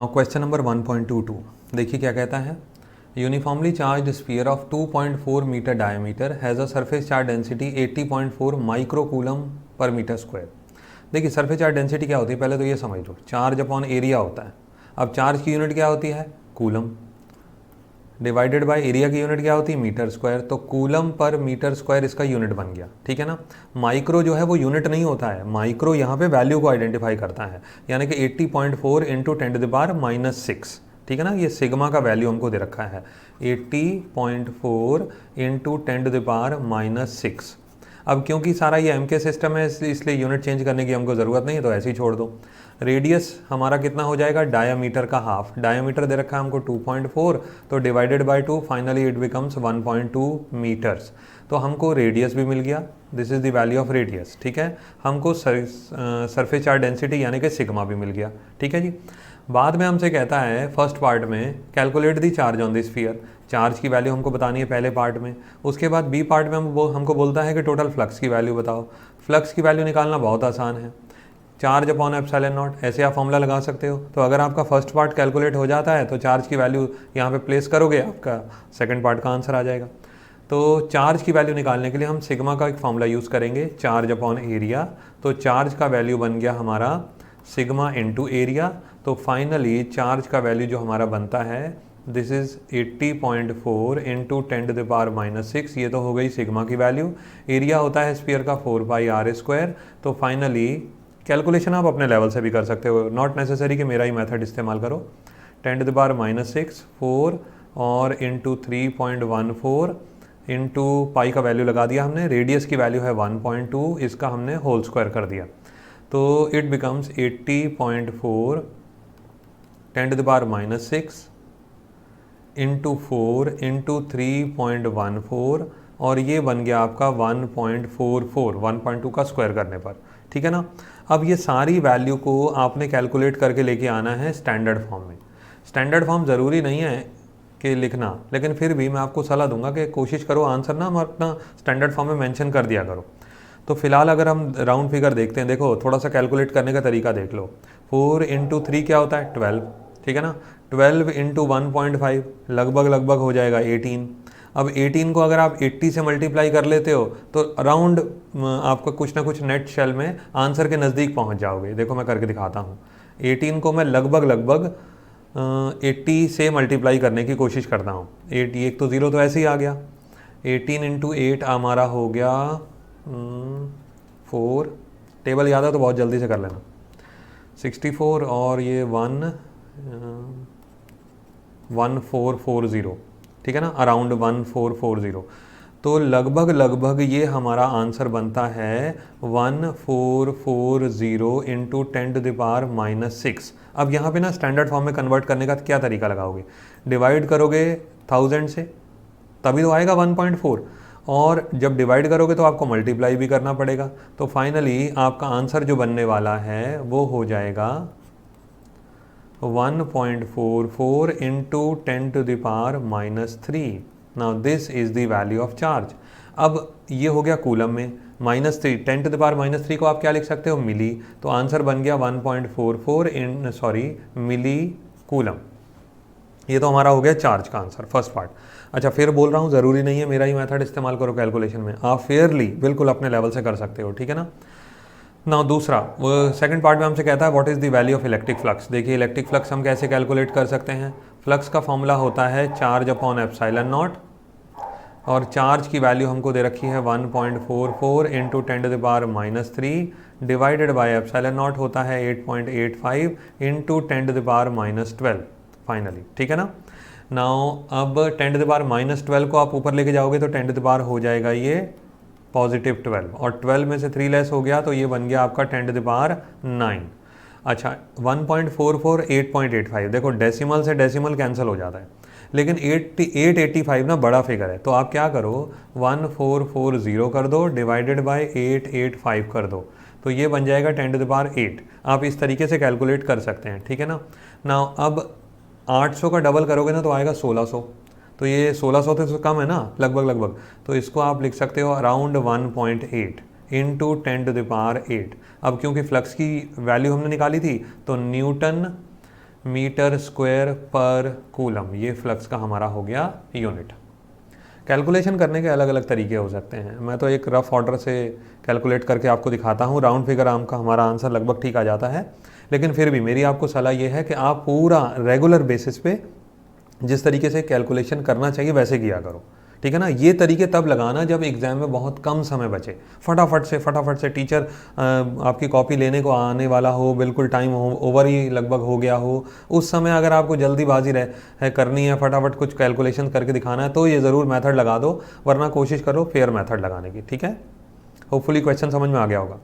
Question number 1.22 देखिए क्या कहता है। Uniformly charge sphere of 2.4 meter diameter has a surface charge density 80.4 micro coulomb per meter square. देखिए surface charge density क्या होती है, पहले तो ये समझ लो, चार्ज अपॉन एरिया होता है। अब चार्ज की यूनिट क्या होती है, कूलम, डिवाइडेड बाय एरिया की यूनिट क्या होती है, मीटर स्क्वायर। तो कूलम पर मीटर स्क्वायर इसका यूनिट बन गया, ठीक है ना। माइक्रो जो है वो यूनिट नहीं होता है, माइक्रो यहाँ पे वैल्यू को आइडेंटिफाई करता है, यानी कि 80.4 इंटू 10⁻⁶, ठीक है ना। ये सिग्मा का वैल्यू हमको दे रखा है 80.4 इंटू 10⁻⁶। अब क्योंकि सारा ये एम के सिस्टम है इसलिए यूनिट चेंज करने की हमको ज़रूरत नहीं है, तो ऐसे ही छोड़ दो। रेडियस हमारा कितना हो जाएगा, डायामीटर का हाफ, डायामीटर दे रखा है हमको 2.4, तो divided by 2 finally it becomes 1.2 meters. तो हमको रेडियस भी मिल गया, this is the value of radius, ठीक है। हमको सरफेस चार्ज डेंसिटी यानी कि सिग्मा भी मिल गया, ठीक है जी। बाद में हमसे कहता है फर्स्ट पार्ट में calculate the charge on the sphere, charge की वैल्यू हमको बतानी है पहले पार्ट में। उसके बाद बी पार्ट में हमको बोलता है कि टोटल फ्लक्स की वैल्यू बताओ। फ्लक्स की वैल्यू निकालना बहुत आसान है, चार्ज अपॉन एप्सिलॉन नॉट, ऐसे आप फॉर्मूला लगा सकते हो। तो अगर आपका फर्स्ट पार्ट कैलकुलेट हो जाता है तो चार्ज की वैल्यू यहाँ पे प्लेस करोगे, आपका सेकंड पार्ट का आंसर आ जाएगा। तो चार्ज की वैल्यू निकालने के लिए हम सिग्मा का एक फॉर्मूला यूज़ करेंगे, चार्ज अपॉन एरिया। तो चार्ज का वैल्यू बन गया हमारा सिग्मा इंटू एरिया। तो फाइनली चार्ज का वैल्यू जो हमारा बनता है दिस इज़ 80.4 इंटू 10⁻⁶, ये तो हो गई सिग्मा की वैल्यू। एरिया होता है स्फीयर का 4πr²। तो फाइनली कैलकुलेशन आप अपने लेवल से भी कर सकते हो, नॉट नेसेसरी कि मेरा ही मेथड इस्तेमाल करो। 10⁻⁶ 4 और इंटू 3.14 इंटू पाई का वैल्यू लगा दिया हमने, रेडियस की वैल्यू है 1.2, इसका हमने होल स्क्वायर कर दिया। तो इट बिकम्स 80.4 10⁻⁶ इंटू 4 इंटू 3.14 और ये बन गया आपका 1.44, 1.2 का स्क्वायर करने पर, ठीक है ना। अब ये सारी वैल्यू को आपने कैलकुलेट करके लेके आना है स्टैंडर्ड फॉर्म में। स्टैंडर्ड फॉर्म ज़रूरी नहीं है कि लिखना, लेकिन फिर भी मैं आपको सलाह दूंगा कि कोशिश करो आंसर ना हम अपना स्टैंडर्ड फॉर्म में मेंशन कर दिया करो। तो फिलहाल अगर हम राउंड फिगर देखते हैं, देखो थोड़ा सा कैलकुलेट करने का तरीका देख लो। 4 इंटू 3 क्या होता है, 12, ठीक है ना। 12 इंटू 1.5 लगभग हो जाएगा 18। अब 18 को अगर आप 80 से मल्टीप्लाई कर लेते हो तो अराउंड आपका कुछ ना कुछ नेट शेल में आंसर के नज़दीक पहुंच जाओगे। देखो मैं करके दिखाता हूँ। 18 को मैं लगभग 80 से मल्टीप्लाई करने की कोशिश करता हूँ। 80, एक तो ज़ीरो तो ऐसे ही आ गया। 18 इंटू 8 हमारा हो गया 4, टेबल याद है तो बहुत जल्दी से कर लेना, 64 और ये 1440, ठीक है ना, अराउंड 1440। तो लगभग ये हमारा आंसर बनता है 1440 इंटू 10⁻⁶। अब यहाँ पे ना स्टैंडर्ड फॉर्म में कन्वर्ट करने का क्या तरीका लगाओगे, डिवाइड करोगे 1000 से तभी तो आएगा 1.4, और जब डिवाइड करोगे तो आपको मल्टीप्लाई भी करना पड़ेगा। तो फाइनली आपका आंसर जो बनने वाला है वो हो जाएगा 1.44 into 10⁻⁻3। Now this is the value of charge. अब ये हो गया कूलम में, -3, 10⁻⁻3 को आप क्या लिख सकते हो, मिली। तो आंसर बन गया 1.44 मिली कूलम। ये तो हमारा हो गया चार्ज का आंसर, फर्स्ट पार्ट। अच्छा फिर बोल रहा हूँ ज़रूरी नहीं है मेरा ही मेथड इस्तेमाल करो कैलकुलेशन में, आप फेयरली बिल्कुल अपने लेवल से कर सकते हो, ठीक है ना। ना दूसरा सेकंड पार्ट में हमसे कहता है what is the value of electric flux. देखिए इलेक्ट्रिक फ्लक्स हम कैसे कैलकुलेट कर सकते हैं। फ्लक्स का फॉर्मूला होता है चार्ज अपॉन एप्सिलॉन नॉट, और चार्ज की वैल्यू हमको दे रखी है 1.44 into 10⁻⁻3 divided by epsilon not होता है 8.85 इंटू 10⁻⁻12 फाइनली, ठीक है ना। नाउ अब 10⁻⁻12 को आप ऊपर लेके जाओगे तो 10 हो जाएगा ये +12, और 12 में से 3 लेस हो गया तो ये बन गया आपका 10⁹। अच्छा 1.44 8.85, देखो डेसिमल से डेसिमल कैंसिल हो जाता है, लेकिन 885 ना बड़ा फिगर है, तो आप क्या करो 1440 कर दो डिवाइडेड बाय 885 कर दो, तो ये बन जाएगा 10⁸। आप इस तरीके से कैलकुलेट कर सकते हैं, ठीक है ना। ना अब 800 का डबल करोगे ना तो आएगा 1600, तो ये 1600 से कम है ना लगभग, तो इसको आप लिख सकते हो अराउंड 1.8 इंटू 10⁸। अब क्योंकि फ्लक्स की वैल्यू हमने निकाली थी तो न्यूटन मीटर स्क्वायर पर कूलम, ये फ्लक्स का हमारा हो गया यूनिट। कैलकुलेशन करने के अलग अलग तरीके हो सकते हैं, मैं तो एक रफ ऑर्डर से कैलकुलेट करके आपको दिखाता हूँ, राउंड फिगर आपका हमारा आंसर लगभग ठीक आ जाता है। लेकिन फिर भी मेरी आपको सलाह ये है कि आप पूरा रेगुलर बेसिस पे जिस तरीके से कैलकुलेशन करना चाहिए वैसे किया करो, ठीक है ना। ये तरीके तब लगाना जब एग्ज़ाम में बहुत कम समय बचे, फटाफट से टीचर आपकी कॉपी लेने को आने वाला हो, बिल्कुल टाइम हो ओवर ही लगभग हो गया हो, उस समय अगर आपको जल्दीबाजी है करनी है, फटाफट कुछ कैलकुलेशन करके दिखाना है, तो ये ज़रूर मेथड लगा दो, वरना कोशिश करो फेयर मेथड लगाने की, ठीक है। होपफुली क्वेश्चन समझ में आ गया होगा।